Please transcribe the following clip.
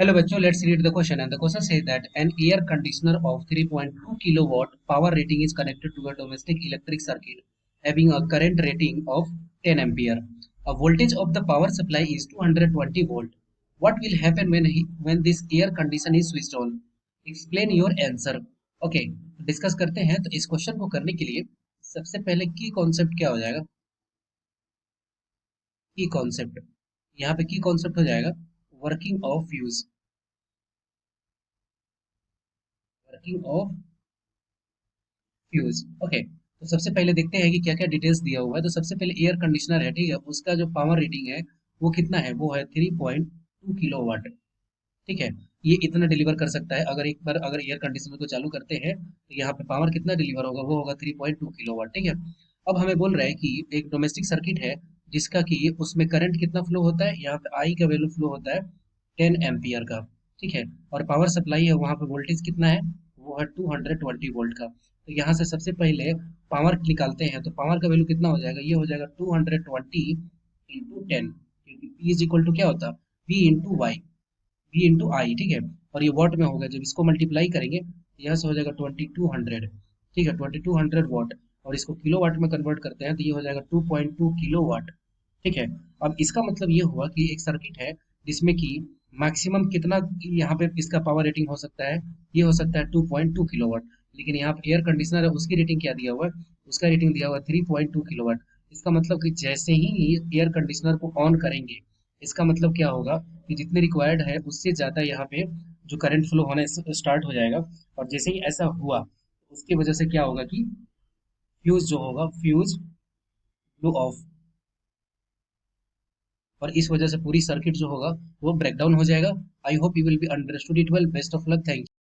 Hello बच्चों, let's read the question. And the question says that an air conditioner of 3.2 kilowatt power rating is connected to a domestic electric circuit having a current rating of 10 ampere. A voltage of the power supply is 220 volt. What will happen when this air condition is switched on? Explain your answer. Okay, discuss करते हैं। तो इस question को करने के लिए सबसे पहले की कॉन्सेप्ट क्या हो जाएगा? की कॉन्सेप्ट, यहाँ पे की कॉन्सेप्ट हो जाएगा working of fuse. Working of fuse. Okay, तो सबसे पहले देखते हैं कि क्या क्या डिटेल्स दिया हुआ है। तो सबसे पहले एयर कंडीशनर है, ठीक है, उसका जो पावर रेटिंग है वो कितना है? वो है 3.2 किलोवाट। ठीक है, ये इतना डिलीवर कर सकता है। अगर एक बार अगर एयर कंडीशनर को चालू करते हैं तो यहाँ पे पावर कितना डिलीवर होगा? वो होगा 3.2 किलोवाट। ठीक है, अब हमें बोल रहा है कि एक डोमेस्टिक सर्किट है जिसका कि उसमें करंट कितना फ्लो होता है? यहाँ पे आई का वैल्यू फ्लो होता है 10 एम्पियर का। ठीक है, और पावर सप्लाई है, वहाँ पे वोल्टेज कितना है? वो है 220 वोल्ट का। तो यहाँ से सबसे पहले पावर निकालते हैं। तो पावर का वैल्यू कितना हो जाएगा? ये हो जाएगा 220 इंटू 10, क्योंकि P इज इक्वल टू क्या होता है? V into Y, V into I. ठीक है, और ये वॉट में होगा। जब इसको मल्टीप्लाई करेंगे तो यहाँ से हो जाएगा 2200। ठीक है, 2200 वॉट। और इसको किलो वाट में कन्वर्ट करते हैं तो ये हो जाएगा 2.2 किलो वाट। ठीक है, अब इसका मतलब ये हुआ कि एक सर्किट है जिसमें कि मैक्सिमम कितना यहाँ पे इसका पावर रेटिंग हो सकता है? ये हो सकता है 2.2 किलोवाट। लेकिन यहाँ पे एयर कंडीशनर है, उसकी रेटिंग क्या दिया हुआ है? उसका रेटिंग दिया हुआ है 3.2 किलोवाट। इसका मतलब कि जैसे ही एयर कंडीशनर को ऑन करेंगे, इसका मतलब क्या होगा कि जितने रिक्वायर्ड है उससे ज्यादा यहाँ पे जो करंट फ्लो होना स्टार्ट हो जाएगा। और जैसे ही ऐसा हुआ, उसकी वजह से क्या होगा कि फ्यूज जो होगा, फ्यूज ब्लो ऑफ। और इस वजह से पूरी सर्किट जो होगा वो ब्रेकडाउन हो जाएगा। I hope you will be understood it well. Best of luck, thank you.